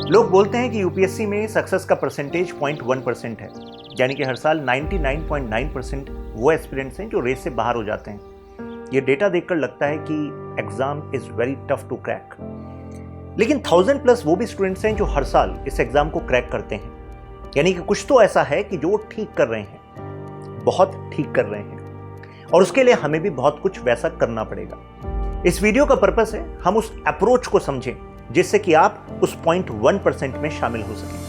लोग बोलते हैं कि यूपीएससी में सक्सेस का परसेंटेज 0.1% है, यानी कि हर साल 99.9% वो एस्पिरेंट्स हैं जो रेस से बाहर हो जाते हैं। ये डेटा देखकर लगता है कि exam is very tough to crack, लेकिन 1000+ वो भी स्टूडेंट्स हैं जो हर साल इस एग्जाम को क्रैक करते हैं। यानी कि कुछ तो ऐसा है कि जो वो ठीक कर रहे हैं, बहुत ठीक कर रहे हैं, और उसके लिए हमें भी बहुत कुछ वैसा करना पड़ेगा। इस वीडियो का पर्पस है हम उस अप्रोच को समझें जिससे कि आप उस 0.1% में शामिल हो सकें।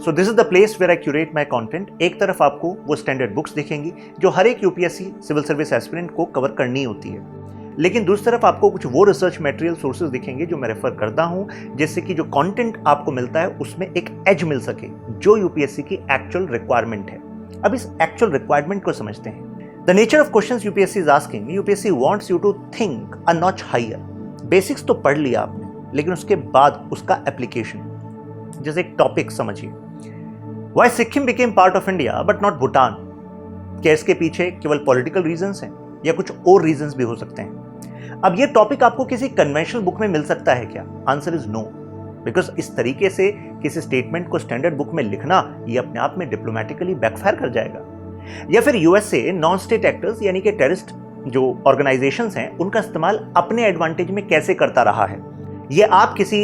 So this is the place where I curate my content। एक तरफ आपको वो स्टैंडर्ड बुक्स दिखेंगी जो हर एक यूपीएससी सिविल सर्विस एस्पिरेंट को कवर करनी होती है, लेकिन दूसरी तरफ आपको कुछ वो रिसर्च मटेरियल सोर्सेज दिखेंगे जो मैं रेफर करता हूं, जिससे कि जो कंटेंट आपको मिलता है उसमें एक एज मिल सके जो यूपीएससी की एक्चुअल रिक्वायरमेंट है। अब इस एक्चुअल रिक्वायरमेंट को समझते हैं। The nature of questions UPSC is asking, UPSC wants you to think a notch higher. Basics तो पढ़ लिया आपने, लेकिन उसके बाद उसका एप्लीकेशन। जैसे एक टॉपिक समझिए, Why Sikkim became part of India but not Bhutan? क्या इसके पीछे केवल पॉलिटिकल रीजंस हैं या कुछ और रीजंस भी हो सकते हैं? अब ये टॉपिक आपको किसी कन्वेंशनल बुक में मिल सकता है क्या? आंसर इज नो, बिकॉज इस तरीके से किसी स्टेटमेंट को स्टैंडर्ड बुक में लिखना ये अपने आप में डिप्लोमेटिकली बैकफायर कर जाएगा। या फिर यूएसए नॉन स्टेट एक्टर्स यानी कि टेररिस्ट जो ऑर्गेनाइजेशंस हैं उनका इस्तेमाल अपने एडवांटेज में कैसे करता रहा है, ये आप किसी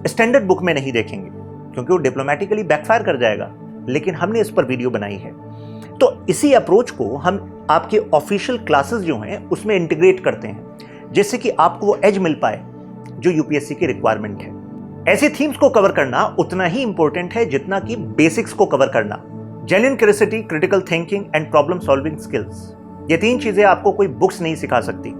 स्टैंडर्ड बुक में नहीं देखेंगे क्योंकि वो डिप्लोमेटिकली बैकफायर कर जाएगा। लेकिन हमने इस पर वीडियो बनाई है, तो इसी अप्रोच को हम आपके ऑफिशियल क्लासेस जो हैं उसमें इंटीग्रेट करते हैं, जिससे कि आपको वो एज मिल पाए जो यूपीएससी की रिक्वायरमेंट है। ऐसे थीम्स को कवर करना उतना ही इंपॉर्टेंट है जितना कि बेसिक्स को कवर करना। Genuine curiosity, critical thinking and problem solving skills, ये 3 चीजें आपको कोई बुक्स नहीं सिखा सकती,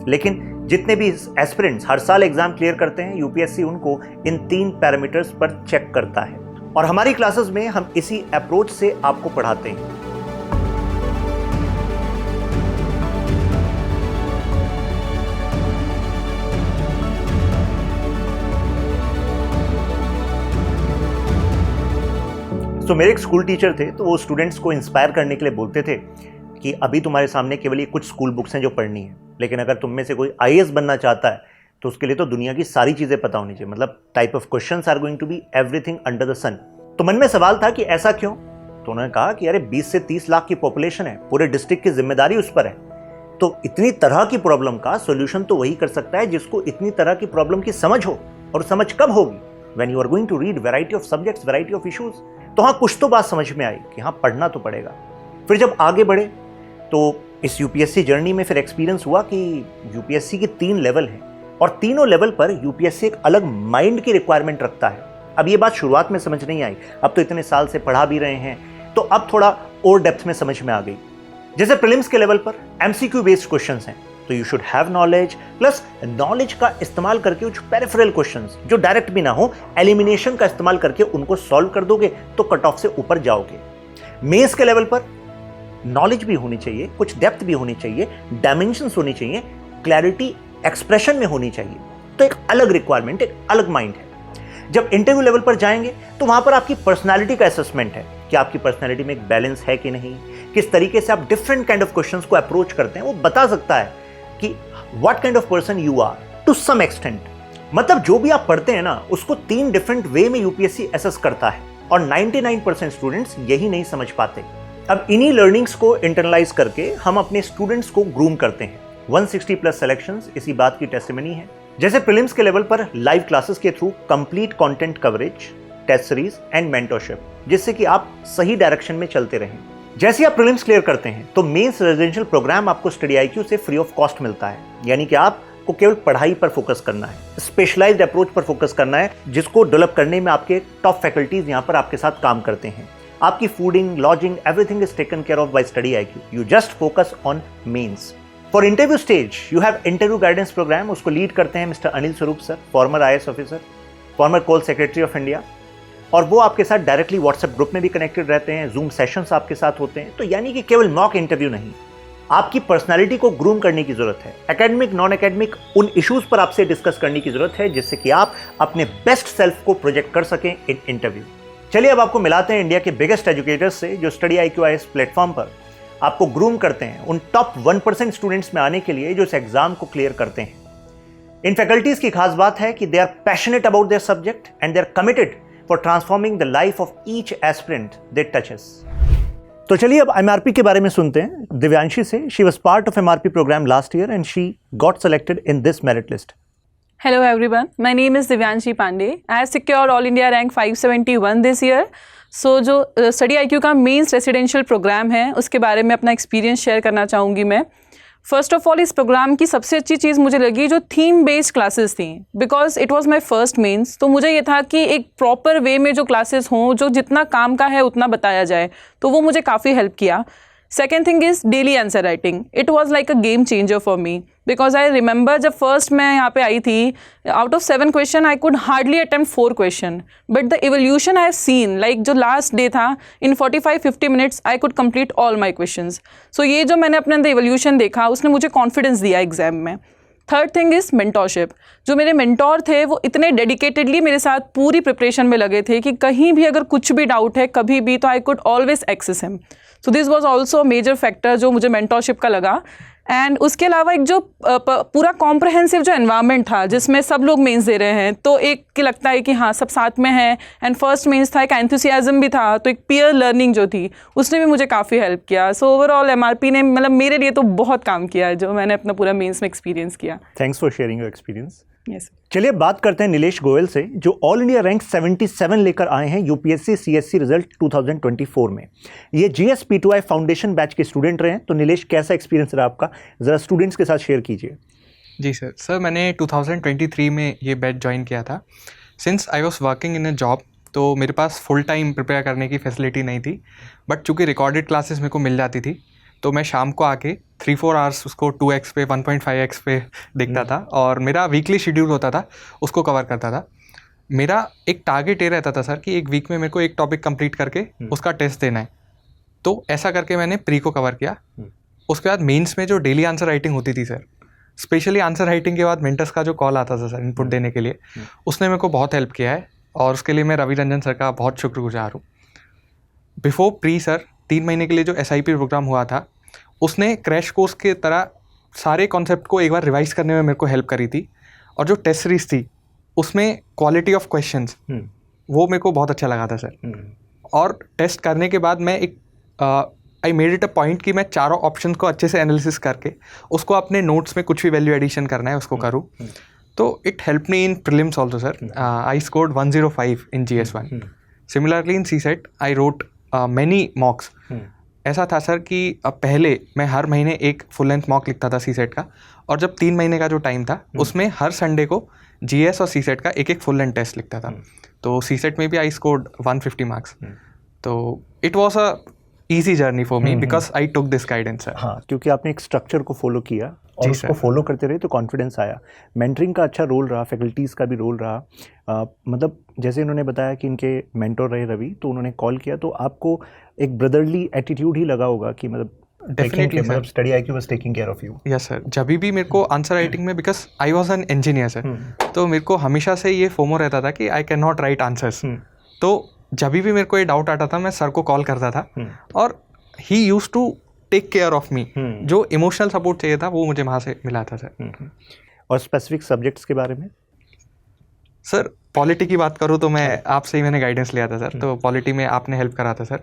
लेकिन जितने भी एस्पिरेंट्स हर साल एग्जाम क्लियर करते हैं यूपीएससी उनको इन 3 पैरामीटर्स पर चेक करता है, और हमारी क्लासेस में हम इसी अप्रोच से आपको पढ़ाते हैं। तो मेरे एक स्कूल टीचर थे, तो वो स्टूडेंट्स को इंस्पायर करने के लिए बोलते थे कि अभी तुम्हारे सामने केवल ये कुछ स्कूल बुक्स हैं जो पढ़नी है, लेकिन अगर तुम में से कोई आईएएस बनना चाहता है तो उसके लिए तो दुनिया की सारी चीजें पता होनी चाहिए। मतलब type of questions are going to be everything under the sun. तो मन में सवाल था कि ऐसा क्यों? तो उन्होंने कहा कि अरे 20 से 30 लाख की पॉपुलेशन है, पूरे डिस्ट्रिक्ट की जिम्मेदारी उस पर है, तो इतनी तरह की प्रॉब्लम का सॉल्यूशन तो वही कर सकता है जिसको इतनी तरह की प्रॉब्लम की समझ हो। और समझ कब होगी? When you are going to read variety of subjects, variety of issues. तो हाँ, कुछ तो बात समझ में आई कि हाँ, पढ़ना तो पड़ेगा। फिर जब आगे बढ़े तो इस यूपीएससी जर्नी में फिर एक्सपीरियंस हुआ कि यूपीएससी के 3 लेवल हैं, और तीनों लेवल पर यूपीएससी एक अलग माइंड की रिक्वायरमेंट रखता है। अब ये बात शुरुआत में समझ नहीं आई, अब तो इतने साल से पढ़ा भी रहे हैं, तो अब थोड़ा और डेप्थ में समझ में आ गई। जैसे प्रीलिम्स के लेवल पर एमसीक्यू बेस्ड क्वेश्चंस हैं, तो you should have knowledge, plus knowledge का इस्तेमाल करके कुछ पेरिफेरल क्वेश्चंस जो डायरेक्ट भी ना हो, एलिमिनेशन का इस्तेमाल करके उनको सॉल्व कर दोगे तो कट ऑफ से ऊपर जाओगे। मेंस के लेवल पर नॉलेज भी होनी चाहिए, कुछ डेप्थ भी होनी चाहिए, डायमेंशंस होनी चाहिए, क्लैरिटी एक्सप्रेशन में होनी चाहिए। तो एक अलग रिक्वायरमेंट, एक अलग माइंड है। जब इंटरव्यू लेवल पर जाएंगे तो वहां पर आपकी पर्सनालिटी का असेसमेंट है कि आपकी पर्सनालिटी में एक बैलेंस है कि नहीं, किस तरीके से आप डिफरेंट काइंड ऑफ क्वेश्चंस को अप्रोच करते हैं, वो बता सकता है कि what kind of person you are to some extent. मतलब जो भी आप पढ़ते हैं ना, उसको 3 डिफरेंट वे में यूपीएससी असेस करता है, और 99% स्टूडेंट्स यही नहीं समझ पाते। अब इन्हीं लर्निंग्स को इंटरनलाइज करके हम अपने स्टूडेंट्स को ग्रूम करते हैं। 160+ सिलेक्शंस इसी बात की टेस्टिमनी है। जैसे प्रीलिम्स के लेवल पर लाइव क्लासेस के through complete content coverage, test series and mentorship, जिससे कि आप सही डायरेक्शन में चलते रहें। जैसे आप प्रीलिम्स क्लियर करते हैं तो मेंस रेजिडेंशियल प्रोग्राम आपको स्टडी आईक्यू से फ्री ऑफ कॉस्ट मिलता है, यानी कि आपको केवल पढ़ाई पर फोकस करना है, स्पेशलाइज्ड अप्रोच पर फोकस करना है, जिसको डेवलप करने में आपके टॉप फैकल्टीज यहाँ पर आपके साथ काम करते हैं। आपकी fooding, lodging, everything is taken care of by Study IQ. You just focus on mains. For interview stage you have interview guidance programme, उसको लीड करते हैं mister Anil Swaroop sir, former IAS officer, former coal secretary of India. और वो आपके साथ directly WhatsApp group में भी कनेक्टेड रहते हैं, जूम सेशंस आपके साथ होते हैं। तो यानी कि केवल मॉक इंटरव्यू नहीं, आपकी पर्सनालिटी को ग्रूम करने की जरूरत है। एकेडमिक, नॉन एकेडमिक उन इश्यूज पर आपसे डिस्कस करने की जरूरत है जिससे कि आप अपने बेस्ट सेल्फ को प्रोजेक्ट कर सकें इन इंटरव्यू। चलिए अब आपको मिलाते हैं इंडिया के बिगेस्ट एजुकेटर्स से जो स्टडी IQIS प्लेटफॉर्म पर आपको ग्रूम करते हैं उन टॉप 1% स्टूडेंट्स में आने के लिए जो इस एग्जाम को क्लियर करते हैं। इन फैकल्टीज की खास बात है कि they are passionate about their subject and they are committed for transforming the life of each aspirant they touches. तो चलिए अब MRP के बारे में सुनते हैं दिव्यांशी से। She was part of MRP programme last year and she got selected in this merit list. Hello everyone, my name is Divyanshi Pandey. I have secured All India rank 571 this year. So जो study IQ का mains residential programme है उसके बारे में अपना experience share करना चाहूँगी मैं। फर्स्ट ऑफ ऑल इस प्रोग्राम की सबसे अच्छी चीज़ मुझे लगी जो थीम बेस्ड क्लासेस थी, because it was my first mains. तो मुझे ये था कि एक प्रॉपर वे में जो क्लासेस हों, जो जितना काम का है उतना बताया जाए, तो वो मुझे काफ़ी हेल्प किया। Second thing is daily answer writing. It was like a game changer for me, because I remember जब फर्स्ट मैं यहाँ पे आई थी, out of 7 question I could hardly attempt 4 question, but the evolution I have seen, like जो last day था, in 45-50 minutes I could complete all my questions. So ये जो मैंने अपने अंदर एवोल्यूशन देखा उसने मुझे कॉन्फिडेंस दिया एग्जाम में। Third thing is mentorship. जो मेरे मेंटोर थे वो इतने डेडिकेटेडली मेरे साथ पूरी प्रिपरेशन में लगे थे कि कहीं भी अगर कुछ भी डाउट है कभी भी, तो I could always access him. So this was also major factor जो मुझे मेंटोरशिप का लगा। एंड उसके अलावा एक जो पूरा कॉम्प्रहेंसिव जो एनवायरनमेंट था जिसमें सब लोग मेंस दे रहे हैं, तो एक कि लगता है कि हाँ सब साथ में हैं। एंड फर्स्ट मेंस था, एक एंथुसियाज्म भी था, तो एक पीयर लर्निंग जो थी उसने भी मुझे काफ़ी हेल्प किया। सो ओवरऑल MRP ने मतलब मेरे लिए तो बहुत काम किया जो मैंने अपना पूरा मेंस में एक्सपीरियंस किया। Thanks for sharing your experience. Yes. चलिए बात करते हैं नीलेश गोयल से जो ऑल इंडिया रैंक 77 लेकर आए हैं UPSC CSC रिजल्ट 2024 में। ये GS-P2I फाउंडेशन बैच के स्टूडेंट रहे हैं। तो नीलेश, कैसा एक्सपीरियंस रहा आपका, ज़रा स्टूडेंट्स के साथ शेयर कीजिए। जी सर मैंने 2023 में ये बैच ज्वाइन किया था। Since I was working in a job, तो मेरे पास फुल टाइम प्रिपेयर करने की फैसिलिटी नहीं थी, बट चूँकि रिकॉर्डेड क्लासेस मेरे को मिल जाती थी, तो मैं शाम को आके 3-4 आवर्स उसको 2x पे 1.5x पे देखता था और मेरा वीकली शेड्यूल होता था, उसको कवर करता था। मेरा एक टारगेट ये रहता था सर कि एक वीक में मेरे को एक टॉपिक कंप्लीट करके उसका टेस्ट देना है। तो ऐसा करके मैंने प्री को कवर किया। उसके बाद मेंस में जो डेली आंसर राइटिंग होती थी सर, स्पेशली आंसर राइटिंग के बाद मेंटर्स का जो कॉल आता था सर इनपुट देने के लिए, उसने मेरे को बहुत हेल्प किया है और उसके लिए मैं रवि रंजन सर का बहुत शुक्रगुजार हूँ। बिफोर प्री सर 3 महीने के लिए जो SIP प्रोग्राम हुआ था, उसने क्रैश कोर्स के तरह सारे कॉन्सेप्ट को एक बार रिवाइज करने में मेरे को हेल्प करी थी। और जो टेस्ट सीरीज थी उसमें क्वालिटी ऑफ क्वेश्चंस वो मेरे को बहुत अच्छा लगा था सर। और टेस्ट करने के बाद मैं एक I made it a point कि मैं चारों ऑप्शन को अच्छे से एनालिसिस करके उसको अपने नोट्स में कुछ भी वैल्यू एडिशन करना है उसको करूँ। तो it help me in prelims also sir. I scored 105 in GS1। Similarly in CSET I wrote many मॉक्स। ऐसा था सर कि पहले मैं हर महीने एक फुल लेंथ मॉक लिखता था CSET का, और जब 3 महीने का जो टाइम था उसमें हर संडे को GS और CSET का एक फुल लेंथ टेस्ट लिखता था। तो CSET में भी आई स्कोर्ड 150 मार्क्स। तो it was a easy journey for me because I took this guidance sir. हाँ, क्योंकि आपने एक स्ट्रक्चर को फॉलो किया और उसको फॉलो करते रहे तो कॉन्फिडेंस आया। मेंटरिंग का अच्छा रोल रहा, फैकल्टीज़ का भी रोल रहा। मतलब जैसे इन्होंने बताया कि इनके मेंटोर रहे रवि, तो उन्होंने कॉल किया तो आपको एक ब्रदरली एटीट्यूड ही लगा होगा कि मतलब डेफिनेटली मतलब study IQ was taking care of you. Yes sir. जब भी मेरे को आंसर राइटिंग में, because I was an engineer sir, तो मेरे को हमेशा से ये फोमो रहता था कि I can not right answers. तो जब भी मेरे को ये डाउट आता था मैं सर को कॉल करता था और he used to take care of me. जो इमोशनल सपोर्ट चाहिए था वो मुझे वहाँ से मिला था सर। और स्पेसिफिक सब्जेक्ट्स के बारे में सर, पॉलिटी की बात करूँ तो मैं आपसे ही मैंने गाइडेंस लिया था सर। तो पॉलिटी में आपने हेल्प करा था सर।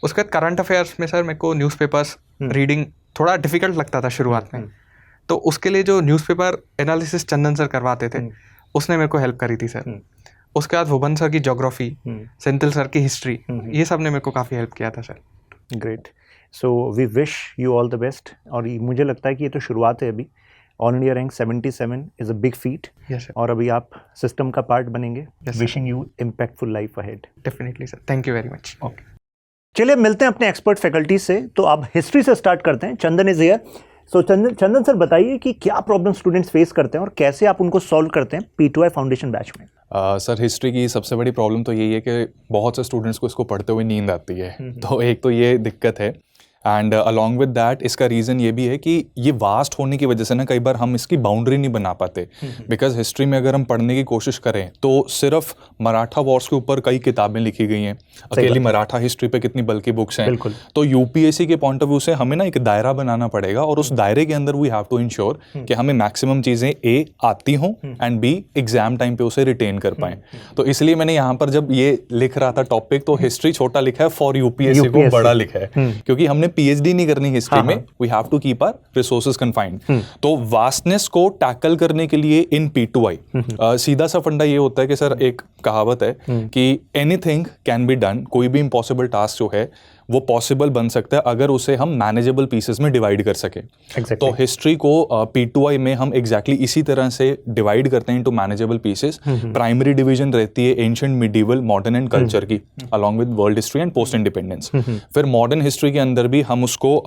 उसके बाद करंट अफेयर्स में सर मेरे को न्यूज़पेपर्स रीडिंग थोड़ा डिफिकल्ट लगता था शुरुआत में, तो उसके लिए जो न्यूज़पेपर एनालिसिस चंदन सर करवाते थे उसने मेरे को हेल्प करी थी सर। उसके बाद भुवन सर की ज्योग्राफी, सेंथिल सर की हिस्ट्री, ये सब ने मेरे को काफ़ी हेल्प किया था sir. Great. So we wish you all the best. और मुझे लगता है कि ये तो शुरुआत है अभी। All India rank 77 is a big feet. और अभी आप सिस्टम का पार्ट बनेंगे। Wishing you impactful life ahead. Definitely sir, thank you very much. Okay, चलिए मिलते हैं अपने एक्सपर्ट फैकल्टी से। तो आप हिस्ट्री से स्टार्ट करते हैं। Chandan is here. So Chandan sir बताइए कि क्या प्रॉब्लम स्टूडेंट्स फेस करते हैं और कैसे आप उनको सॉल्व करते हैं P2I फाउंडेशन बैच में? सर हिस्ट्री की सबसे बड़ी प्रॉब्लम तो यही है कि बहुत से स्टूडेंट्स को इसको पढ़ते हुए नींद आती है। तो एक तो ये दिक्कत है, एंड अलॉन्ग विद दैट इसका रीज़न ये भी है कि ये वास्ट होने की वजह से ना कई बार हम इसकी बाउंड्री नहीं बना पाते। बिकॉज हिस्ट्री में अगर हम पढ़ने की कोशिश करें तो सिर्फ मराठा वॉर्स के ऊपर कई किताबें लिखी गई हैं, अकेली मराठा हिस्ट्री पे कितनी बल्कि बुक्स हैं। तो यूपीएससी के पॉइंट ऑफ व्यू से हमें ना एक दायरा बनाना पड़ेगा और उस दायरे के अंदर वी हैव टू इंश्योर कि हमें मैक्सिमम चीज़ें ए आती हों एंड बी एग्जाम टाइम पे उसे रिटेन कर पाएं। तो इसलिए मैंने यहाँ पर जब ये लिख रहा था टॉपिक तो हिस्ट्री छोटा लिखा है, फॉर यूपीएससी को बड़ा लिखा है, क्योंकि हमने पीएचडी नहीं करनी हिस्ट्री में, we have to keep our resources confined. तो वास्टनेस को टैकल करने के लिए इन P2I सीधा सा फंडा ये होता है कि सर एक कहावत है कि एनीथिंग कैन बी डन, कोई भी इम्पॉसिबल टास्क जो है वो पॉसिबल बन सकता है अगर उसे हम मैनेजेबल पीसेस में डिवाइड कर सकें। तो हिस्ट्री को P2I में हम एग्जैक्टली इसी तरह से डिवाइड करते हैं into manageable pieces. Primary division रहती है ancient, medieval, modern and culture की, along with world history and post independence. फिर मॉडर्न हिस्ट्री के अंदर भी हम उसको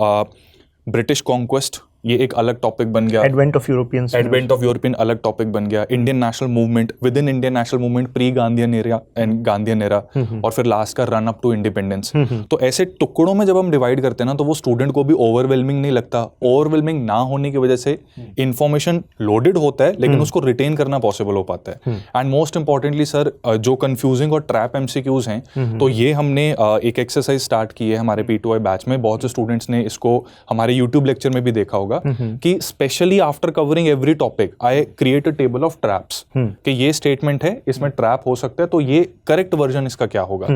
ब्रिटिश कॉन्क्वेस्ट, ये एक अलग टॉपिक बन गया। एडवेंट ऑफ यूरोपियन अलग टॉपिक बन गया। Indian national movement, with in Indian national movement, pre Gandhian era and Gandhian era, और फिर लास्ट का रन अप टू इंडिपेंडेंस। तो ऐसे टुकड़ों में जब हम डिवाइड करते हैं ना तो वो स्टूडेंट को भी ओवरवेलमिंग नहीं लगता। ओवरवेलमिंग ना होने की वजह से इंफॉर्मेशन लोडेड होता है लेकिन उसको रिटेन करना पॉसिबल हो पाता है। एंड मोस्ट इंपॉर्टेंटली सर जो कंफ्यूजिंग और ट्रैप MCQs हैं, तो ये हमने एक एक्सरसाइज स्टार्ट की है हमारे P2I बैच में। बहुत से स्टूडेंट्स ने इसको हमारे यूट्यूब लेक्चर में भी देखा होगा कि specially after covering every topic I create a table of traps कि ये स्टेटमेंट है, इसमें ट्रैप हो सकता है, तो ये करेक्ट वर्जन इसका क्या होगा।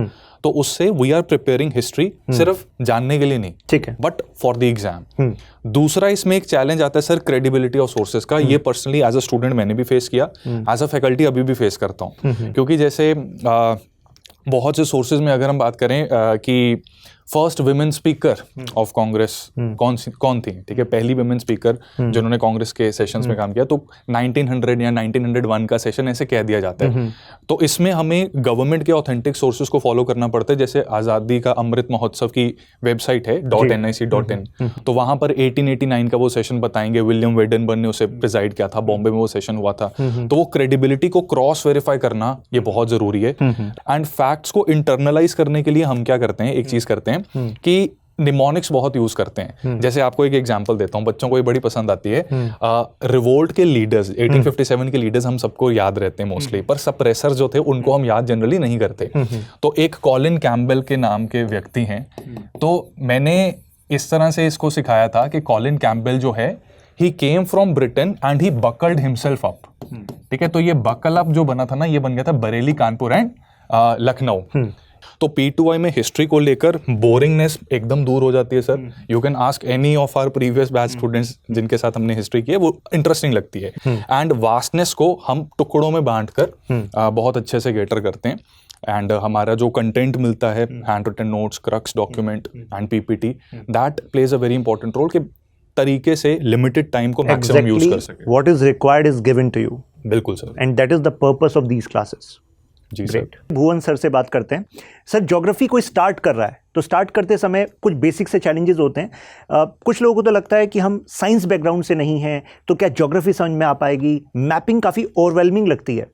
तो उससे वी आर प्रिपेयरिंग हिस्ट्री सिर्फ जानने के लिए नहीं, ठीक है, बट फॉर द एग्जाम। दूसरा इसमें एक चैलेंज आता है सर क्रेडिबिलिटी ऑफ सोर्सेज का। ये पर्सनली एज अ स्टूडेंट मैंने भी फेस किया, एज अ फैकल्टी अभी भी फेस करता हूँ। क्योंकि जैसे बहुत से सोर्सेज में अगर हम बात करें कि first women speaker of Congress कौन थी, ठीक है, पहली विमेन स्पीकर जिन्होंने कांग्रेस के सेशंस में काम किया, तो 1900 या 1901 का सेशन ऐसे कह दिया जाता है। तो इसमें हमें गवर्नमेंट के ऑथेंटिक सोर्सेज को फॉलो करना पड़ता है। जैसे आज़ादी का अमृत महोत्सव की वेबसाइट है .nic.in, तो वहां पर 1889 का वो सेशन बताएंगे, विलियम वेडनबर्न ने उसे प्रिजाइड किया था, बॉम्बे में वो सेशन हुआ था। तो वो क्रेडिबिलिटी को क्रॉस वेरीफाई करना ये बहुत जरूरी है। एंड फैक्ट्स को इंटरनलाइज करने के लिए हम क्या करते हैं, एक चीज करते हैं कि निमोनिक्स बहुत यूज करते हैं। जैसे आपको एक एग्जांपल देता हूं, बच्चों को ये बड़ी पसंद आती है। रिवोल्ट के लीडर्स 1857 के लीडर्स हम सबको याद रहते हैं मोस्टली, पर सप्रेसर जो थे उनको हम याद जनरली नहीं करते। तो एक कॉलिन कैम्पबेल के नाम के व्यक्ति हैं, तो मैंने इस तरह से इसको सिखाया था कि कॉलिन कैम्पबेल जो है he came from Britain and he buckled himself up. ठीक है, तो ये बकल अप जो बना था ना, ये बन गया था बरेली, कानपुर एंड लखनऊ। तो P2I में हिस्ट्री को लेकर बोरिंगनेस एकदम दूर हो जाती है sir. You can ask any of our previous batch students जिनके साथ हमने हिस्ट्री की है, वो इंटरेस्टिंग लगती है। एंड वास्टनेस को हम टुकड़ों में बांटकर बहुत अच्छे से गेटर करते हैं। एंड हमारा जो कंटेंट मिलता है, hand written notes, crux document and PPT, that plays a very important role कि तरीके से लिमिटेड टाइम को मैक्सिमम यूज कर सके। What is required is given to you. बिल्कुल sir, and that is the purpose of these classes. जी sir. Bhuvan sir से बात करते हैं। सर, ज्योग्राफी कोई स्टार्ट कर रहा है तो स्टार्ट करते समय कुछ बेसिक से चैलेंजेस होते हैं। कुछ लोगों को तो लगता है कि हम साइंस बैकग्राउंड से नहीं हैं तो क्या ज्योग्राफी समझ में आ पाएगी, मैपिंग काफ़ी ओवरवेलमिंग लगती है।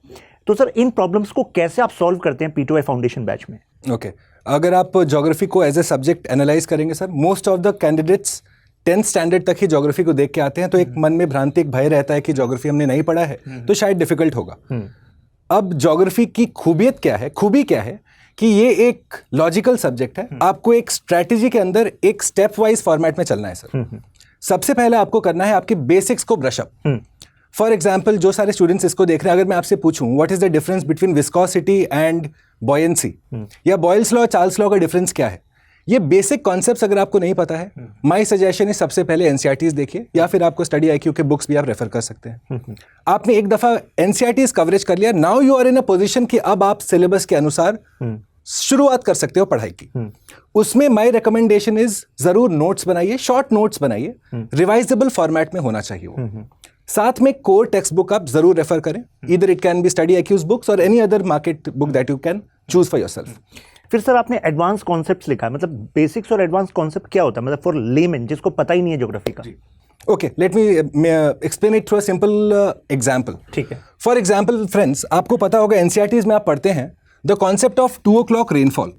तो सर, इन प्रॉब्लम्स को कैसे आप सॉल्व करते हैं P2I फाउंडेशन बैच में? ओके, अगर आप ज्योग्राफी को एज ए सब्जेक्ट एनालाइज करेंगे sir, most of the candidates 10th standard तक ही ज्योग्राफी को देख के आते हैं, तो एक मन में भ्रांति, एक भय रहता है कि ज्योग्राफी हमने नहीं पढ़ा है तो शायद डिफिकल्ट होगा। अब ज्योग्राफी की खूबी क्या है कि ये एक लॉजिकल सब्जेक्ट है। आपको एक स्ट्रैटेजी के अंदर एक स्टेप वाइज फॉर्मेट में चलना है सर। सबसे पहले आपको करना है आपकी बेसिक्स को ब्रश अप। फॉर एग्जाम्पल, जो सारे स्टूडेंट्स इसको देख रहे हैं, अगर मैं आपसे पूछूं what is the difference between viscosity and buoyancy, या बॉयल्स लॉ, चार्ल्स लॉ का डिफरेंस क्या है, ये बेसिक कॉन्सेप्ट्स अगर आपको नहीं पता है, माय सजेशन है सबसे पहले NCERTs देखिए, या फिर आपको स्टडी IQ के बुक्स भी आप रेफर कर सकते हैं। आपने एक दफा NCERTs कवरेज कर लिया, now you are in a position कि अब आप सिलेबस के अनुसार शुरुआत कर सकते हो पढ़ाई की। उसमें माय रिकमेंडेशन इज जरूर नोट्स बनाइए, शॉर्ट नोट्स बनाइए, रिवाइजेबल फॉर्मेट में होना चाहिए वो। साथ में कोर टेक्स्ट बुक आप जरूर रेफर करें, either it can be study IQ's books और any other market book that you can choose for yourself. फिर सर, आपने एडवांस कॉन्सेप्ट्स लिखा है, मतलब बेसिक्स और एडवांस कॉन्सेप्ट क्या होता है, मतलब फॉर लेमन जिसको पता ही नहीं है ज्योग्राफी का? Okay, let me explain it through a simple example. ठीक है. For example, friends, आपको पता होगा NCERTs में आप पढ़ते हैं the concept of 2 o'clock rainfall.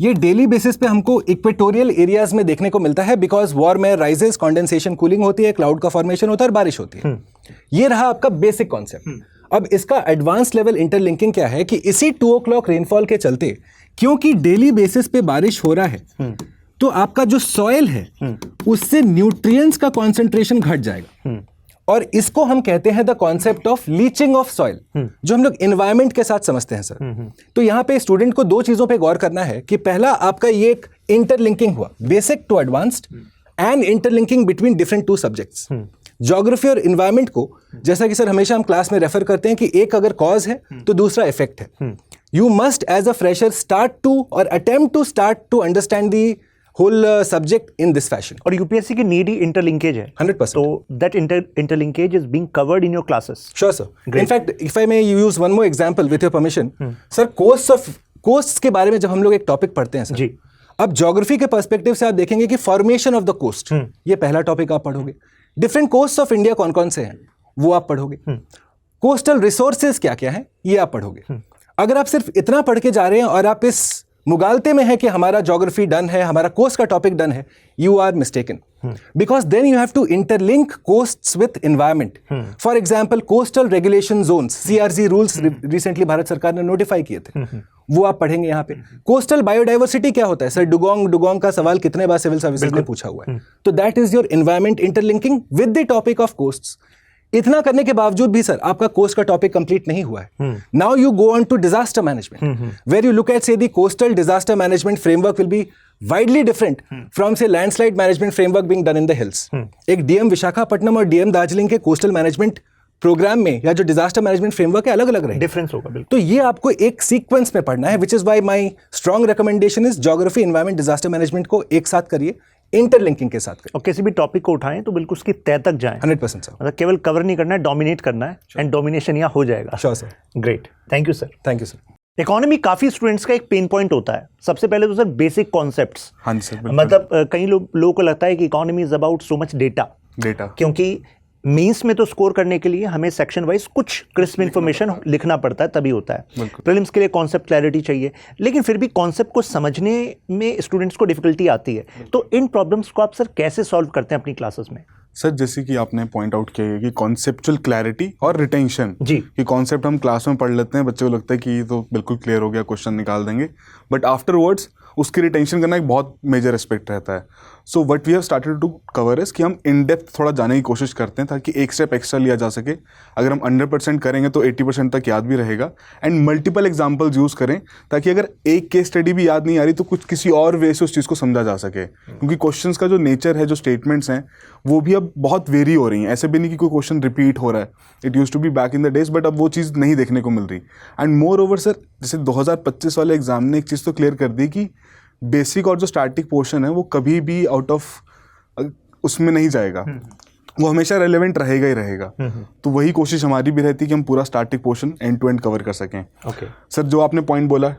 ये डेली बेसिस पे हमको इक्वेटोरियल एरियाज में देखने को मिलता है because warm air rises, condensation cooling होती है, क्लाउड का फॉर्मेशन होता है और बारिश होती है. ये रहा आपका बेसिक कॉन्सेप्ट. अब इसका एडवांस लेवल इंटरलिंकिंग क्या है कि इसी 2 o'clock रेनफॉल के चलते क्योंकि डेली बेसिस पे बारिश हो रहा है तो आपका जो सॉइल है उससे न्यूट्रिएंट्स का कॉन्सेंट्रेशन घट जाएगा और इसको हम कहते हैं the concept of leaching of soil, जो हम लोग एनवायरमेंट के साथ समझते हैं सर. तो यहाँ पे स्टूडेंट को 2 चीजों पे गौर करना है कि पहला आपका ये एक इंटरलिंकिंग हुआ basic to advanced and interlinking between different 2 subjects. Geography और इन्वायरमेंट को जैसा कि सर हमेशा हम क्लास में रेफर करते हैं कि एक अगर कॉज है तो दूसरा इफेक्ट है. You must as a fresher start to और attempt to start to understand the whole subject in this fashion. और यूपीएससी की नीड ही इंटरलिंकेज है. 100%. So that interlinkage is being covered in your classes. Sure, sir. Great. In fact, if I may use one more example with your permission, sir, coasts के बारे में जब हम लोग एक टॉपिक पढ़ते हैं सर, जी. अब ज्योग्राफी के पर्सपेक्टिव से आप देखेंगे कि फॉर्मेशन ऑफ द कोस्ट, ये पहला टॉपिक आप पढ़ोगे. डिफरेंट कोस्ट ऑफ इंडिया कौन कौन से हैं वो आप पढ़ोगे. कोस्टल रिसोर्सेज क्या क्या है ये आप पढ़ोगे. अगर आप सिर्फ इतना पढ़ के जा रहे हैं और आप इस मुगालते में है कि हमारा ज्योग्राफी डन है, हमारा कोस्ट का टॉपिक डन है, you are mistaken because then you have to interlink coasts with environment. For example coastal regulation zones, CRZ rules recently Bharat सरकार ने नोटिफाई किए थे, वो आप पढ़ेंगे यहाँ पे. कोस्टल बायोडाइवर्सिटी क्या होता है सर, डुगोंग का सवाल कितने बार सिविल सर्विसेज ने पूछा हुआ है. तो that is your environment interlinking with the topic of coasts. इतना करने के बावजूद भी सर आपका कोस्ट का टॉपिक कंप्लीट नहीं हुआ है. Now you go on to disaster management where you look at say the coastal disaster management framework will be widely different from say landslide management framework being done in the hills. एक DM Visakhapatnam और DM Darjeeling के coastal management programme में या जो disaster management framework है अलग अलग रहे. डिफरेंस होगा बिल्कुल. तो ये आपको एक सीक्वेंस में पढ़ना है, which is why my strong recommendation is geography, environment, disaster management को एक साथ करिए, इंटरलिंकिंग के साथ करिए. और किसी भी टॉपिक को उठाएं तो बिल्कुल उसकी तह तक जाएं. 100% सर. मतलब केवल कवर नहीं करना है, डोमिनेट करना है. एंड डोमिनेशन यहाँ हो जाएगा. Sure sir. Great, thank you sir. Thank you sir. Economy काफी स्टूडेंट्स का एक पेन पॉइंट होता है. सबसे पहले तो सर बेसिक कॉन्सेप्ट्स. हाँ जी सर. मतलब कई लोगों को लगता है कि economy is about so much data, क्योंकि मेंस में तो स्कोर करने के लिए हमें सेक्शन वाइज कुछ क्रिस्प इन्फॉर्मेशन लिखना पड़ता है, तभी होता है. प्रीलिम्स के लिए कॉन्सेप्ट क्लैरिटी चाहिए, लेकिन फिर भी कॉन्सेप्ट को समझने में स्टूडेंट्स को डिफिकल्टी आती है. तो इन प्रॉब्लम्स को आप सर कैसे सॉल्व करते हैं अपनी क्लासेस में? सर जैसे कि आपने पॉइंट आउट किया है कि कॉन्सेप्चुअल क्लैरिटी और रिटेंशन जी, कि कॉन्सेप्ट हम क्लास में पढ़ लेते हैं, बच्चे को लगता है कि ये तो बिल्कुल क्लियर हो गया, क्वेश्चन निकाल देंगे, बट आफ्टरवर्ड्स उसकी रिटेंशन करना एक बहुत मेजर एस्पेक्ट रहता है. So what we have started to cover is कि हम इन डेप्थ थोड़ा जाने की कोशिश करते हैं ताकि एक स्टेप एक्स्ट्रा लिया जा सके. अगर हम 100% करेंगे तो 80% तक याद भी रहेगा. एंड मल्टीपल एग्जाम्पल्स यूज़ करें ताकि अगर एक केस स्टडी भी याद नहीं आ रही तो कुछ किसी और वे से उस चीज़ को समझा जा सके. क्योंकि क्वेश्चंस का जो नेचर है, जो स्टेटमेंट्स हैं, वो भी अब बहुत वेरी हो रही हैं. ऐसे भी नहीं कि कोई क्वेश्चन रिपीट हो रहा है. It use to be back in the days, but अब वो चीज़ नहीं देखने को मिल रही. एंड मोर ओवर सर, जैसे 2025 वाले एग्जाम ने एक चीज़ तो क्लियर कर दी कि बेसिक और जो स्टैटिक पोर्शन है वो कभी भी आउट ऑफ उसमें नहीं जाएगा, वो हमेशा रेलेवेंट रहेगा ही रहेगा. तो वही कोशिश हमारी भी रहती है कि हम पूरा static portion end to end cover कर सकें. ओके सर, जो आपने पॉइंट बोला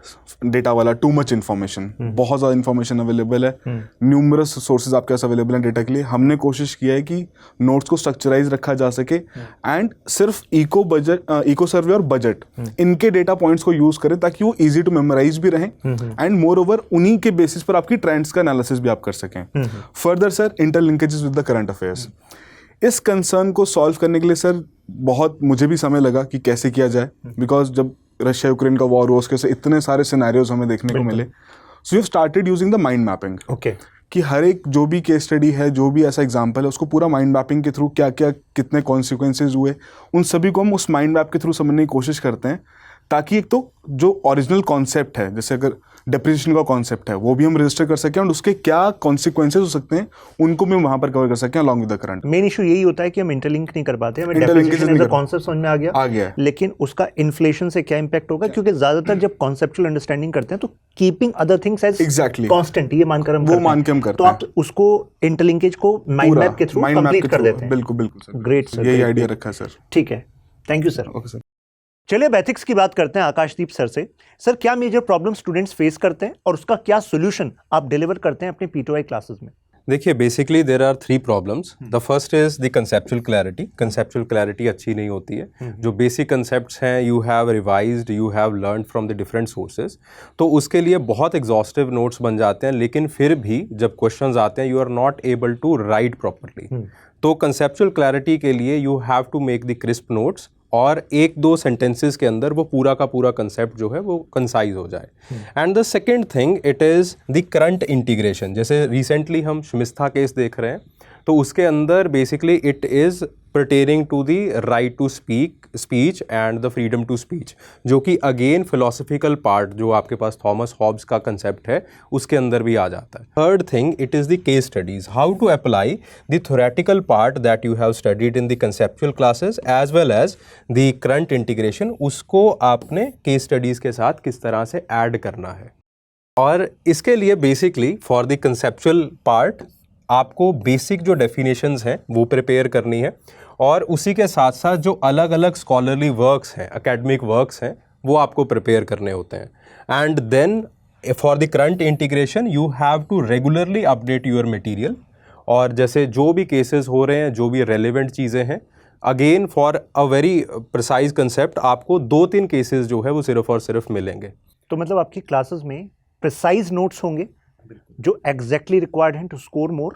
डेटा वाला, टू मच इन्फॉर्मेशन, बहुत ज़्यादा इन्फॉर्मेशन अवेलेबल है, न्यूमरस सोर्सेज आपके पास अवेलेबल हैं डेटा के लिए. हमने कोशिश किया है कि नोट्स को स्ट्रक्चराइज रखा जा सके एंड सिर्फ इको सर्वे और बजट इनके डेटा पॉइंट्स को यूज़ करें ताकि वो ईजी टू मेमोराइज भी रहें एंड मोर ओवर उन्हीं के बेसिस पर आपकी ट्रेंड्स का एनालिसिस भी आप कर सकें. Further sir, interlinkages with the current affairs. इस कंसर्न को सॉल्व करने के लिए सर बहुत मुझे भी समय लगा कि कैसे किया जाए, बिकॉज जब रशिया यूक्रेन का वॉर हुआ उसके से इतने सारे सिनेरियोज हमें देखने को मिले. So we have started using the mind mapping. Okay, कि हर एक जो भी केस स्टडी है, जो भी ऐसा एग्जाम्पल है, उसको पूरा माइंड मैपिंग के थ्रू क्या क्या कितने कॉन्सिक्वेंसेज हुए, उन सभी को हम उस माइंड मैप के थ्रू समझने की कोशिश करते हैं ताकि एक तो जो ओरिजिनल कॉन्सेप्ट है, जैसे अगर डेप्रिसिएशन का कॉन्सेप्ट है, वो भी हम रजिस्टर कर सकें और उसके क्या कॉन्सिक्वेंसेज हो सकते हैं उनको भी हम वहाँ पर कवर कर सकें along with the current. Main issue यही होता है कि हम इंटरलिंक नहीं कर पाते. हमें डेफिनेशन एज अ कांसेप्ट समझ में आ गया, लेकिन उसका इन्फ्लेशन से क्या इंपैक्ट होगा, क्योंकि ज्यादातर जब कॉन्सेप्चुअल अंडरस्टैंडिंग करते हैं तो keeping other things as exactly constant, ये मानकर हम वो मान के हम करते हैं. तो आप उसको इंटरलिंकेज को माइंड मैप के थ्रू कंप्लीट कर देते हैं. बिल्कुल बिल्कुल सर. ग्रेट सर, यही आइडिया रखा है सर. ठीक है, thank you sir. Okay sir. चलिए अब एथिक्स की बात करते हैं आकाशदीप सर से. सर, क्या मेजर प्रॉब्लम स्टूडेंट्स फेस करते हैं और उसका क्या सोल्यूशन आप डिलीवर करते हैं अपने पीटीआई क्लासेस में? देखिए basically there are 3 problems. The first is the conceptual clarity. Conceptual clarity अच्छी नहीं होती है. जो बेसिक कंसेप्ट्स हैं you have revised, you have learn from the different sources, तो उसके लिए बहुत एग्जॉस्टिव नोट्स बन जाते हैं, लेकिन फिर भी जब क्वेश्चंस आते हैं you are not able to write properly. तो कंसेप्चुअल क्लैरिटी के लिए you have to make the crisp notes और 1-2 सेंटेंसेस के अंदर वो पूरा का पूरा कंसेप्ट जो है वो कंसाइज हो जाए. And the second thing it is the current integration. जैसे रिसेंटली हम शमिस्था केस देख रहे हैं, तो उसके अंदर basically it is pertaining to the right to speech and the freedom to speech, जो कि अगेन philosophical part जो आपके पास थॉमस हॉब्स का कंसेप्ट है उसके अंदर भी आ जाता है. Third thing it is the case studies. How to apply the theoretical part that you have studied in the conceptual classes as well as the current integration, उसको आपने केस स्टडीज़ के साथ किस तरह से ऐड करना है. और इसके लिए basically for the conceptual part आपको बेसिक जो डेफिनेशंस हैं वो प्रिपेयर करनी है, और उसी के साथ साथ जो अलग अलग स्कॉलरली वर्क्स हैं, एकेडमिक वर्क्स हैं, वो आपको प्रिपेयर करने होते हैं. And then for the current integration you have to regularly update your material. और जैसे जो भी केसेस हो रहे हैं, जो भी रेलिवेंट चीज़ें हैं, again for a very precise concept आपको 2-3 केसेस जो है वो सिर्फ और सिर्फ मिलेंगे. तो मतलब आपकी क्लासेस में प्रिसाइज नोट्स होंगे जो एग्जैक्टली रिक्वायर्ड हैं टू स्कोर मोर,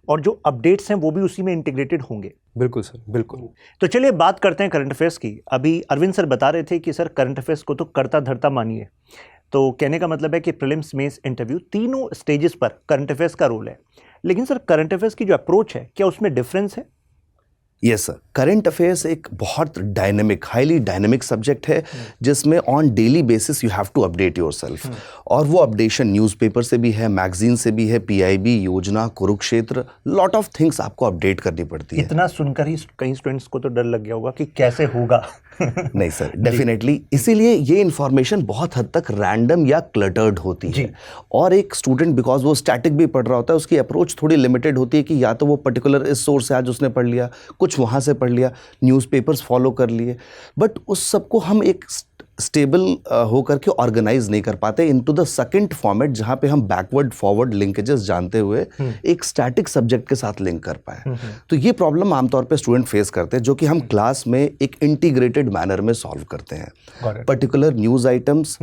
और जो अपडेट्स हैं वो भी उसी में इंटीग्रेटेड होंगे. बिल्कुल सर, बिल्कुल. तो चलिए बात करते हैं करंट अफेयर्स की. अभी अरविंद सर बता रहे थे कि सर करंट अफेयर्स को तो करता धरता मानिए. तो कहने का मतलब है कि प्रीलिम्स, मेंस, इंटरव्यू तीनों स्टेजेस पर करंट अफेयर्स का रोल है. लेकिन सर करंट अफेयर्स की जो अप्रोच है, क्या उसमें डिफरेंस है? यस सर, करंट अफेयर्स एक बहुत डायनेमिक, हाईली डायनेमिक सब्जेक्ट है जिसमें on daily basis you have to update yourself. और वो अपडेशन न्यूज़पेपर से भी है, मैगजीन से भी है, पीआईबी, योजना, कुरुक्षेत्र, लॉट ऑफ थिंग्स आपको अपडेट करनी पड़ती है. इतना सुनकर ही कई स्टूडेंट्स को तो डर लग गया होगा कि कैसे होगा. नहीं सर, डेफिनेटली. इसीलिए ये इन्फॉर्मेशन बहुत हद तक रैंडम या क्लटर्ड होती है. और एक स्टूडेंट बिकॉज वो स्टैटिक भी पढ़ रहा होता है, उसकी अप्रोच थोड़ी लिमिटेड होती है कि या तो वो पर्टिकुलर इस सोर्स से आज उसने पढ़ लिया, कुछ वहाँ से पढ़ लिया, न्यूज़पेपर्स फॉलो कर लिए, बट उस सबको हम एक स्टेबल होकर के ऑर्गेनाइज नहीं कर पाते इनटू द सेकंड फॉर्मेट, जहाँ पे हम बैकवर्ड फॉरवर्ड लिंकेजेस जानते हुए एक स्टैटिक सब्जेक्ट के साथ लिंक कर पाए. तो ये प्रॉब्लम आमतौर पे स्टूडेंट फेस करते हैं, जो कि हम क्लास में एक इंटीग्रेटेड मैनर में सॉल्व करते हैं. पर्टिकुलर न्यूज़ आइटम्स,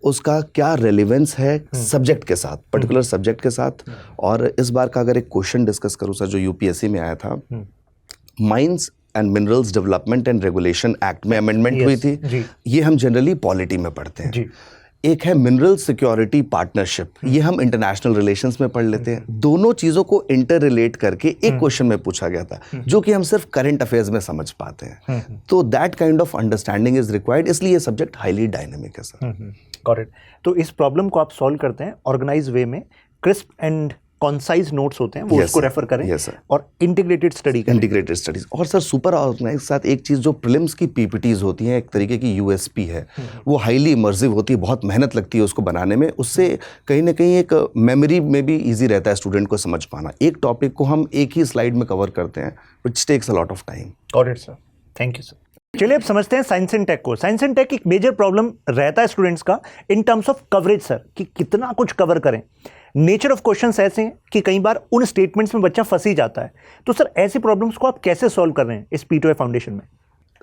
उसका क्या रेलिवेंस है सब्जेक्ट के साथ, पर्टिकुलर सब्जेक्ट के साथ. और इस बार का अगर एक क्वेश्चन डिस्कस करूँ सर, जो यूपीएससी में आया था, mines and minerals development and regulation act में अमेंडमेंट हुई थी. ये हम जनरली पॉलिटी में पढ़ते हैं. एक है मिनरल सिक्योरिटी पार्टनरशिप, ये हम इंटरनेशनल रिलेशंस में पढ़ लेते हैं. दोनों चीज़ों को इंटर रिलेट करके एक क्वेश्चन में पूछा गया था, जो कि हम सिर्फ करंट अफेयर्स में समझ पाते हैं. तो that kind of understanding is required, इसलिए ये सब्जेक्ट हाईली डायनेमिक है सर. Got it. तो इस प्रॉब्लम को आप सॉल्व करते हैं ऑर्गेनाइज वे में, क्रिस्प एंड कॉन्साइज नोट्स होते हैं, वो उसको रेफर करें. और इंटीग्रेटेड स्टडी करें. Integrated studies. और सर सुपर ऑर्गेनाइज के साथ एक चीज़ जो प्रीलिम्स की पीपीटीज होती हैं, एक तरीके की यूएसपी है, वो हाईली इमर्सिव होती है, बहुत मेहनत लगती है उसको बनाने में. उससे कहीं ना कहीं एक मेमोरी में भी ईजी रहता है स्टूडेंट को समझ पाना. एक टॉपिक को हम एक ही स्लाइड में कवर करते हैं, which takes a lot of time. Got it sir, thank you sir. चलिए अब समझते हैं साइंस एंड टेक को. साइंस एंड टेक एक मेजर प्रॉब्लम रहता है स्टूडेंट्स का in terms of coverage sir, कि कितना कुछ कवर करें. नेचर ऑफ क्वेश्चंस ऐसे हैं कि कई बार उन स्टेटमेंट्स में बच्चा फंस ही जाता है. तो सर ऐसी प्रॉब्लम्स को आप कैसे सॉल्व कर रहे हैं इस P2A फाउंडेशन में?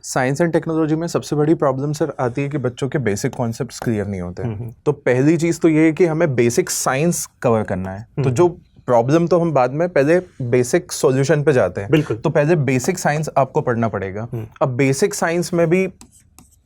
साइंस एंड टेक्नोलॉजी में सबसे बड़ी प्रॉब्लम सर आती है कि बच्चों के बेसिक कॉन्सेप्ट्स क्लियर नहीं होते. तो पहली चीज़ तो ये है कि हमें बेसिक साइंस कवर करना है. तो जो प्रॉब्लम तो हम बाद में, पहले बेसिक सॉल्यूशन पे जाते हैं. बिल्कुल. तो पहले बेसिक साइंस आपको पढ़ना पड़ेगा. अब बेसिक साइंस में भी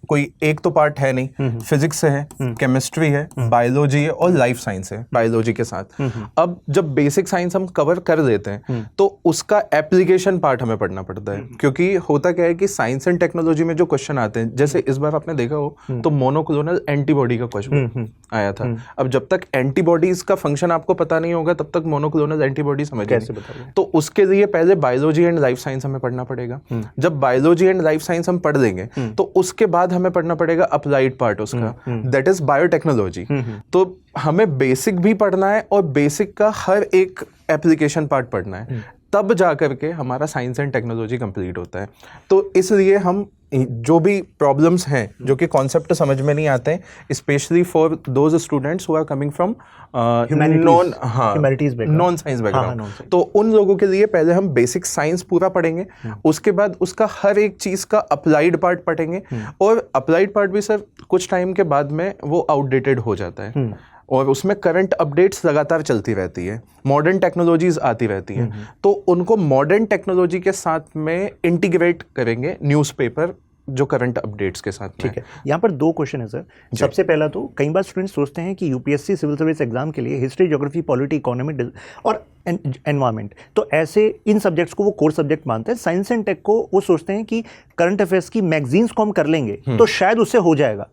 कोई एक तो पार्ट है नहीं, फिजिक्स है, केमिस्ट्री है, बायोलॉजी है और लाइफ साइंस है बायोलॉजी के साथ. अब जब बेसिक साइंस हम कवर कर देते हैं तो उसका एप्लीकेशन पार्ट हमें पढ़ना पड़ता है. क्योंकि होता क्या है कि साइंस एंड टेक्नोलॉजी में जो क्वेश्चन आते हैं, जैसे इस बार आपने देखा हो तो मोनोक्लोनल एंटीबॉडी का क्वेश्चन आया था. अब जब तक एंटीबॉडीज का फंक्शन आपको पता नहीं होगा तब तक मोनोक्लोनल एंटीबॉडी समझ कैसे बताओगे. तो उसके लिए पहले बायोलॉजी एंड लाइफ साइंस हमें पढ़ना पड़ेगा. जब बायोलॉजी एंड लाइफ साइंस हम पढ़ देंगे तो उसके बाद हमें पढ़ना पड़ेगा अप्लाइड पार्ट उसका, दैट इज बायोटेक्नोलॉजी. तो हमें बेसिक भी पढ़ना है और बेसिक का हर एक एप्लीकेशन पार्ट पढ़ना है. तब जा करके हमारा साइंस एंड टेक्नोलॉजी कंप्लीट होता है। तो इसलिए हम जो भी प्रॉब्लम्स हैं जो कि कॉन्सेप्ट समझ में नहीं आते हैं, specially for those students who are coming from non humanities background. Non science हाँ, बैकग्राउंड, non-science. तो उन लोगों के लिए पहले हम बेसिक साइंस पूरा पढ़ेंगे, उसके बाद उसका हर एक चीज़ का अप्लाइड पार्ट पढ़ेंगे, और अप्लाइड पार्ट भी सर कुछ टाइम के बाद में वो आउटडेटेड हो जाता है और उसमें करंट अपडेट्स लगातार चलती रहती है, मॉडर्न टेक्नोलॉजीज आती रहती हैं, तो उनको मॉडर्न टेक्नोलॉजी के साथ में इंटीग्रेट करेंगे न्यूज़पेपर जो करंट अपडेट्स के साथ में। ठीक है, यहाँ पर 2 क्वेश्चन है सर। सबसे पहला तो कई बार स्टूडेंट्स सोचते हैं कि यूपीएससी सिविल सर्विस एग्जाम के लिए हिस्ट्री, ज्योग्राफी, पॉलिटी, इकोनॉमी और एनवायरनमेंट, तो ऐसे इन सब्जेक्ट्स को वो कोर सब्जेक्ट मानते हैं। साइंस एंड टेक को वो सोचते हैं कि करंट अफेयर्स की मैगजीन्स को हम कर लेंगे तो शायद उससे हो जाएगा।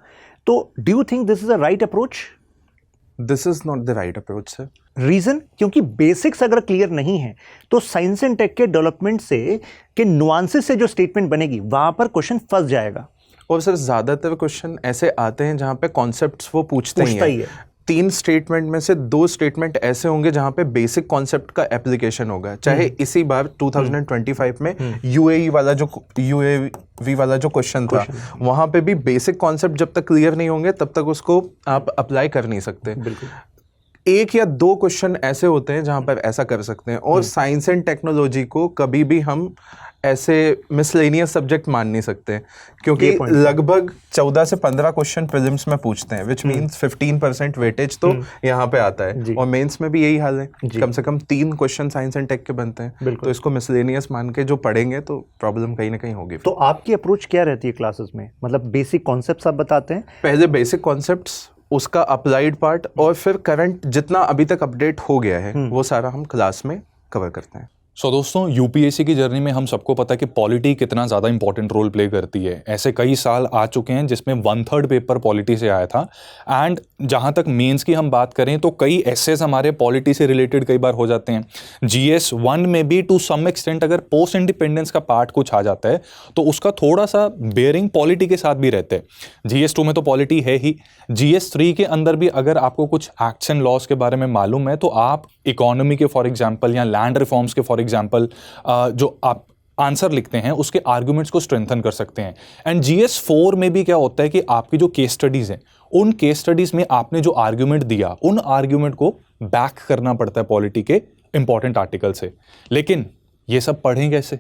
तो do you think this is a right approach? This is not the right approach sir. Reason, क्योंकि बेसिक्स अगर क्लियर नहीं है तो साइंस एंड टेक के डेवलपमेंट से के नुआंसेस से जो स्टेटमेंट बनेगी वहां पर क्वेश्चन फंस जाएगा। और सर ज़्यादातर क्वेश्चन ऐसे आते हैं जहाँ पे कॉन्सेप्ट्स वो पूछते ही हैं। 3 स्टेटमेंट में से 2 स्टेटमेंट ऐसे होंगे जहाँ पे बेसिक कॉन्सेप्ट का एप्लीकेशन होगा, चाहे इसी बार 2025 में यूएवी वाला जो क्वेश्चन था, वहाँ पे भी बेसिक कॉन्सेप्ट जब तक क्लियर नहीं होंगे तब तक उसको आप अप्लाई कर नहीं सकते। बिल्कुल। 1 या 2 क्वेश्चन ऐसे होते हैं जहाँ पर ऐसा कर सकते हैं, और साइंस एंड टेक्नोलॉजी को कभी भी हम ऐसे मिसलेनियस सब्जेक्ट मान नहीं सकते, क्योंकि लगभग 14 से 15 क्वेश्चन प्रीलिम्स में पूछते हैं, विच मीन्स 15% वेटेज तो यहाँ पे आता है, और मेंस में भी यही हाल है, कम से कम 3 क्वेश्चन साइंस एंड टेक के बनते हैं, तो इसको मिसलेनियस मान के जो पढ़ेंगे तो प्रॉब्लम कहीं ना कहीं होगी। तो आपकी अप्रोच क्या रहती है क्लासेस में? मतलब बेसिक कॉन्सेप्ट्स आप बताते हैं? पहले बेसिक कॉन्सेप्ट्स, उसका अप्लाइड पार्ट, और फिर करंट जितना अभी तक अपडेट हो गया है वो सारा हम क्लास में कवर करते हैं। सो दोस्तों, यूपीएससी की जर्नी में हम सबको पता है कि पॉलिटी कितना ज़्यादा इंपॉर्टेंट रोल प्ले करती है। ऐसे कई साल आ चुके हैं जिसमें 1/3 पेपर पॉलिटी से आया था, एंड जहाँ तक मेंस की हम बात करें तो कई एसेस हमारे पॉलिटी से रिलेटेड कई बार हो जाते हैं। GS 1 में भी टू सम एक्सटेंट अगर पोस्ट इंडिपेंडेंस का पार्ट कुछ आ जाता है तो उसका थोड़ा सा बेयरिंग पॉलिटी के साथ भी रहते हैं। GS 2 में तो पॉलिटी है ही, GS 3 के अंदर भी अगर आपको कुछ एक्ट्स एंड लॉज के बारे में मालूम है तो आप इकोनॉमी के फॉर एग्जाम्पल या लैंड रिफॉर्म्स के फॉर एग्जाम्पल जो आप आंसर लिखते हैं उसके आर्ग्यूमेंट्स को स्ट्रेंथन कर सकते हैं। एंड GS 4 में भी क्या होता है कि आपकी जो केस स्टडीज हैं, उन केस स्टडीज में आपने जो आर्ग्यूमेंट दिया, उन आर्ग्यूमेंट को बैक करना पड़ता है पॉलिटी के इंपॉर्टेंट आर्टिकल से। लेकिन ये सब पढ़ें कैसे?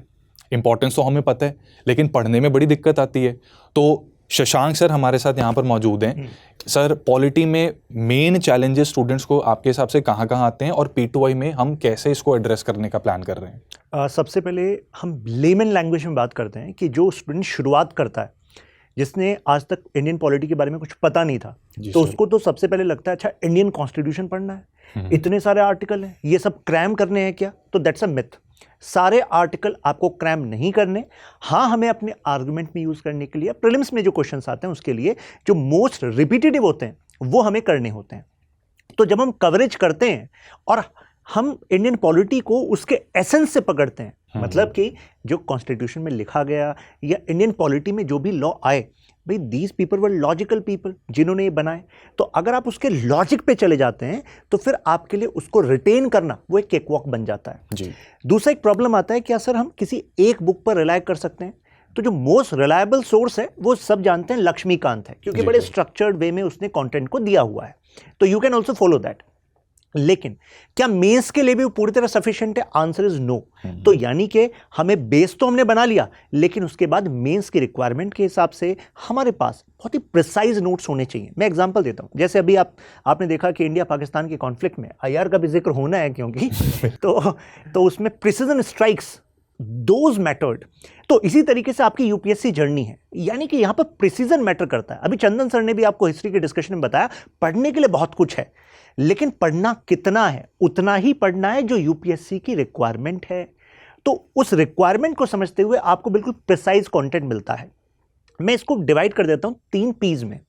इंपॉर्टेंस तो हमें पता है, लेकिन पढ़ने में बड़ी दिक्कत आती है। तो शशांक सर हमारे साथ यहाँ पर मौजूद हैं। सर, पॉलिटी में मेन चैलेंजेस स्टूडेंट्स को आपके हिसाब से कहाँ आते हैं, और P2I में हम कैसे इसको एड्रेस करने का प्लान कर रहे हैं? सबसे पहले हम लेमन लैंग्वेज में बात करते हैं कि जो स्टूडेंट शुरुआत करता है, जिसने आज तक इंडियन पॉलिटी के बारे में कुछ पता नहीं था, तो उसको तो सबसे पहले लगता है अच्छा इंडियन कॉन्स्टिट्यूशन पढ़ना है, इतने सारे आर्टिकल हैं, ये सब क्रैम करने हैं क्या? तो दैट्स अ मिथ। सारे आर्टिकल आपको क्रैम नहीं करने, हाँ हमें अपने आर्गुमेंट में यूज़ करने के लिए प्रीलिम्स में जो क्वेश्चंस आते हैं उसके लिए जो मोस्ट रिपीटेटिव होते हैं वो हमें करने होते हैं। तो जब हम कवरेज करते हैं और हम इंडियन पॉलिटी को उसके एसेंस से पकड़ते हैं, मतलब कि जो कॉन्स्टिट्यूशन में लिखा गया या इंडियन पॉलिटी में जो भी लॉ आए, भाई these people were logical people जिन्होंने ये बनाए, तो अगर आप उसके लॉजिक पे चले जाते हैं तो फिर आपके लिए उसको रिटेन करना वो एक केकवॉक बन जाता है जी। दूसरा एक प्रॉब्लम आता है, क्या सर हम किसी एक बुक पर रिलाय कर सकते हैं? तो जो मोस्ट रिलायबल सोर्स है वो सब जानते हैं लक्ष्मीकांत है, क्योंकि बड़े स्ट्रक्चर्ड वे में उसने कंटेंट को दिया हुआ है, तो you can also follow that. लेकिन क्या मेंस के लिए भी वो पूरी तरह सफिशिएंट है? Answer is no. तो यानी कि हमें बेस तो हमने बना लिया, लेकिन उसके बाद मेंस की रिक्वायरमेंट के हिसाब से हमारे पास बहुत ही प्रिसाइज नोट्स होने चाहिए। मैं एग्जांपल देता हूं, जैसे अभी आपने देखा कि इंडिया पाकिस्तान के कॉन्फ्लिक्ट में IR का भी जिक्र होना है, क्योंकि तो उसमें प्रिसीजन स्ट्राइक्स दोज मैटर्ड। तो इसी तरीके से आपकी यूपीएससी जर्नी है, यानी कि यहां पर प्रिसीजन मैटर करता है। अभी चंदन सर ने भी आपको हिस्ट्री के डिस्कशन में बताया, पढ़ने के लिए बहुत कुछ है, लेकिन पढ़ना कितना है? उतना ही पढ़ना है जो यूपीएससी की रिक्वायरमेंट है। तो उस रिक्वायरमेंट को समझते हुए आपको बिल्कुल प्रिसाइज कंटेंट मिलता है। मैं इसको डिवाइड कर देता हूं 3 P's में,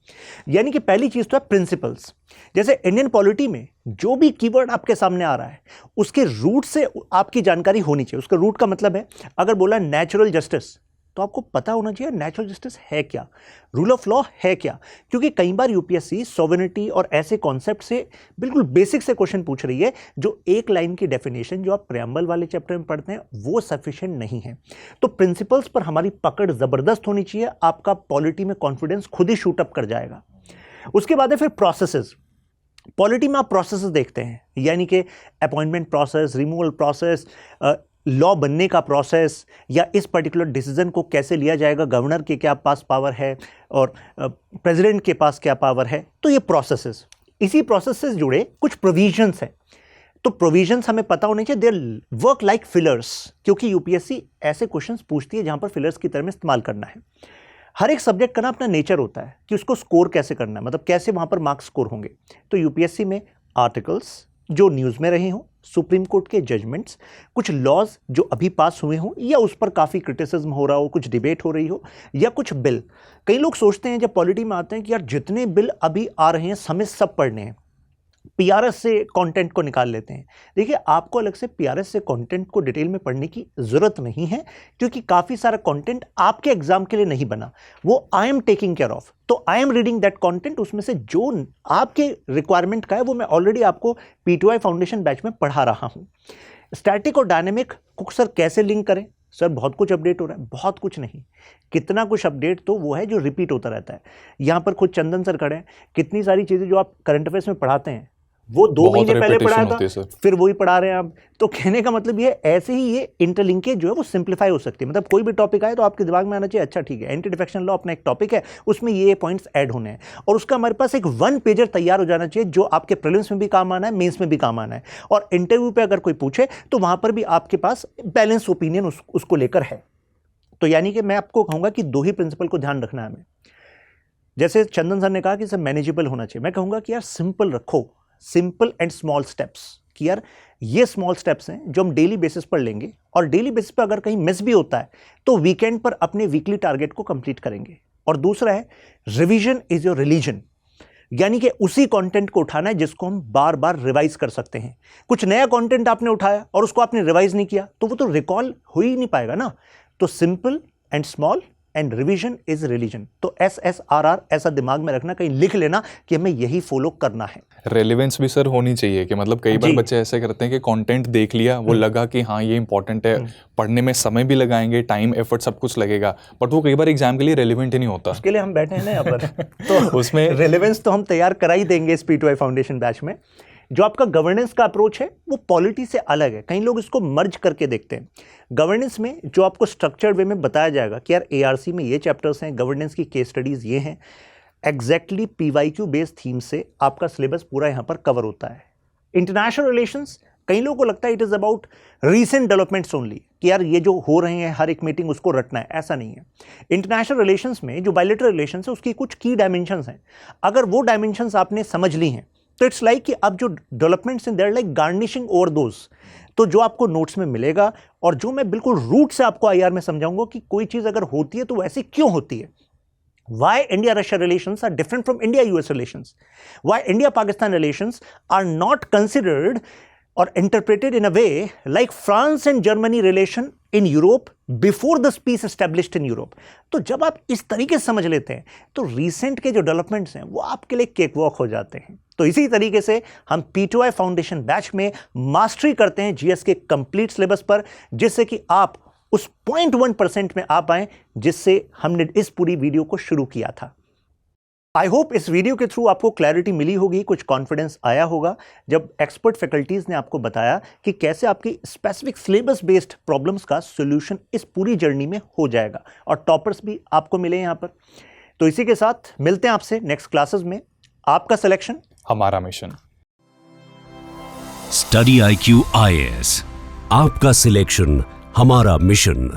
यानी कि पहली चीज तो है प्रिंसिपल्स। जैसे इंडियन पॉलिटी में जो भी कीवर्ड आपके सामने आ रहा है उसके रूट से आपकी जानकारी होनी चाहिए। उसका रूट का मतलब है, अगर बोला नेचुरल जस्टिस तो आपको पता होना चाहिए नेचुरल जस्टिस है क्या, रूल ऑफ लॉ है क्या, क्योंकि कई बार यूपीएससी सॉवरेनिटी और ऐसे कॉन्सेप्ट से बिल्कुल बेसिक से क्वेश्चन पूछ रही है जो एक लाइन की डेफिनेशन जो आप प्रेम्बल वाले चैप्टर में पढ़ते हैं वो सफिशिएंट नहीं है। तो प्रिंसिपल्स पर हमारी पकड़ जबरदस्त होनी चाहिए, आपका पॉलिटी में कॉन्फिडेंस खुद ही शूट अप कर जाएगा। उसके बाद है फिर प्रोसेसेस। पॉलिटी में आप प्रोसेसेस देखते हैं, यानी कि appointment process, removal process, law बनने का प्रोसेस, या इस पर्टिकुलर डिसीजन को कैसे लिया जाएगा, गवर्नर के क्या पास पावर है और प्रेसिडेंट के पास क्या पावर है, तो ये प्रोसेसेस। इसी प्रोसेस से जुड़े कुछ प्रोविजंस हैं, तो प्रोविजंस हमें पता होने चाहिए, देयर वर्क लाइक फिलर्स, क्योंकि यूपीएससी ऐसे क्वेश्चंस पूछती है जहां पर फिलर्स की तरह में इस्तेमाल करना है। हर एक सब्जेक्ट का ना अपना नेचर होता है कि उसको स्कोर कैसे करना है, मतलब कैसे वहां पर मार्क्स स्कोर होंगे। तो यूपीएससी में आर्टिकल्स जो न्यूज़ में रहे हों, सुप्रीम कोर्ट के जजमेंट्स, कुछ लॉज जो अभी पास हुए हों या उस पर काफ़ी क्रिटिसिज्म हो रहा हो, कुछ डिबेट हो रही हो, या कुछ बिल। कई लोग सोचते हैं जब पॉलिटी में आते हैं कि यार जितने बिल अभी आ रहे हैं हमें सब पढ़ने हैं, पीआरएस से कंटेंट को निकाल लेते हैं। देखिए, आपको अलग से पीआरएस से कंटेंट को डिटेल में पढ़ने की ज़रूरत नहीं है, क्योंकि काफ़ी सारा कंटेंट आपके एग्जाम के लिए नहीं बना, वो I am taking care of. तो I am reading that content, उसमें से जो आपके रिक्वायरमेंट का है वो मैं ऑलरेडी आपको P2I फाउंडेशन बैच में पढ़ा रहा हूँ। स्टैटिक और डायनेमिक को सर कैसे लिंक करें? सर बहुत कुछ अपडेट हो रहा है, बहुत कुछ नहीं, कितना कुछ अपडेट तो वो है जो रिपीट होता रहता है। यहाँ पर खुद चंदन सर खड़े हैं, कितनी सारी चीज़ें जो आप करंट अफेयर्स में पढ़ाते हैं वो 2 महीने पहले पढ़ाया था, फिर वही पढ़ा रहे हैं आप। तो कहने का मतलब ये ऐसे ही ये इंटरलिंकेज जो है वो सिंप्लीफाई हो सकती है। मतलब कोई भी टॉपिक आए तो आपके दिमाग में आना चाहिए, अच्छा ठीक है एंटी डिफेक्शन लॉ अपना एक टॉपिक है, उसमें ये पॉइंट्स ऐड होने हैं, और उसका हमारे पास एक 1 पेजर तैयार हो जाना चाहिए जो आपके प्रीलिम्स में भी काम आना है, मेंस में भी काम आना है, और इंटरव्यू पे अगर कोई पूछे तो वहां पर भी आपके पास बैलेंस ओपिनियन उसको लेकर है। तो यानी कि मैं आपको कहूँगा कि 2 ही प्रिंसिपल को ध्यान रखना है हमें। जैसे चंदन सर ने कहा कि सब मैनेजेबल होना चाहिए, मैं कहूँगा कि यार सिंपल रखो, सिंपल एंड स्मॉल स्टेप्स, कि यार ये स्मॉल स्टेप्स हैं जो हम डेली बेसिस पर लेंगे, और डेली बेसिस पर अगर कहीं मिस भी होता है तो वीकेंड पर अपने वीकली टारगेट को कंप्लीट करेंगे। और दूसरा है रिवीजन इज योर रिलीजन, यानी कि उसी कंटेंट को उठाना है जिसको हम बार बार रिवाइज कर सकते हैं। कुछ नया कंटेंट आपने उठाया और उसको आपने रिवाइज नहीं किया तो वो तो रिकॉल हो ही नहीं पाएगा ना। तो simple and small and revision is religion. तो SSRR ऐसा दिमाग में रखना, कहीं लिख लेना कि हमें यही फॉलो करना है। रेलेवेंस भी सर होनी चाहिए कि मतलब कई बार बच्चे ऐसे करते हैं कि कंटेंट देख लिया, वो लगा कि हाँ ये इंपॉर्टेंट है, पढ़ने में समय भी लगाएंगे, टाइम एफर्ट सब कुछ लगेगा, बट वो कई बार एग्जाम के लिए रेलिवेंट ही नहीं होता। उसके लिए हम बैठे हैं ना यहाँ पर तो उसमें रेलेवेंस तो हम तैयार करा ही देंगे इस P2I फाउंडेशन बैच में। जो आपका गवर्नेंस का अप्रोच है वो पॉलिटी से अलग है, कई लोग इसको मर्ज करके देखते हैं। गवर्नेंस में जो आपको स्ट्रक्चर्ड वे में बताया जाएगा कि यार ARC में ये चैप्टर्स हैं, गवर्नेंस की केस स्टडीज़ ये हैं, एग्जैक्टली PYQ बेस्ड थीम से आपका सिलेबस पूरा यहाँ पर कवर होता है। इंटरनेशनल रिलेशंस, कई लोगों को लगता है it is about recent developments only, कि यार ये जो हो रहे हैं हर एक मीटिंग उसको रटना है, ऐसा नहीं है। इंटरनेशनल रिलेशंस में जो बायलैटरल रिलेशंस है उसकी कुछ की डायमेंशंस हैं, अगर वो डायमेंशंस आपने समझ ली हैं तो इट्स लाइक कि अब जो डेवलपमेंट्स हैं there like garnishing over those. तो जो आपको नोट्स में मिलेगा और जो मैं बिल्कुल रूट से आपको IR में समझाऊंगा कि कोई चीज़ अगर होती है तो वैसे क्यों होती है, why India-Russia relations are different from India-US relations, why India-Pakistan relations are not considered or interpreted in a way like France and Germany relation in Europe before the peace established in Europe। तो जब आप इस तरीके से समझ लेते हैं तो रिसेंट के जो डेवलपमेंट्स हैं वो आपके लिए केक वॉक हो जाते हैं। तो इसी तरीके से हम P2I फाउंडेशन बैच में मास्टरी करते हैं GS के कंप्लीट सिलेबस पर, जिससे कि आप उस 0.1% में आ पाएं जिससे हमने इस पूरी वीडियो को शुरू किया था। आई होप इस वीडियो के थ्रू आपको क्लैरिटी मिली होगी, कुछ कॉन्फिडेंस आया होगा जब एक्सपर्ट फैकल्टीज़ ने आपको बताया कि कैसे आपकी स्पेसिफिक सिलेबस बेस्ड प्रॉब्लम्स का सॉल्यूशन इस पूरी जर्नी में हो जाएगा, और टॉपर्स भी आपको मिले यहाँ पर। तो इसी के साथ मिलते हैं आपसे नेक्स्ट क्लासेस में। आपका सिलेक्शन हमारा मिशन। स्टडी IQ IAS, आपका सिलेक्शन हमारा मिशन।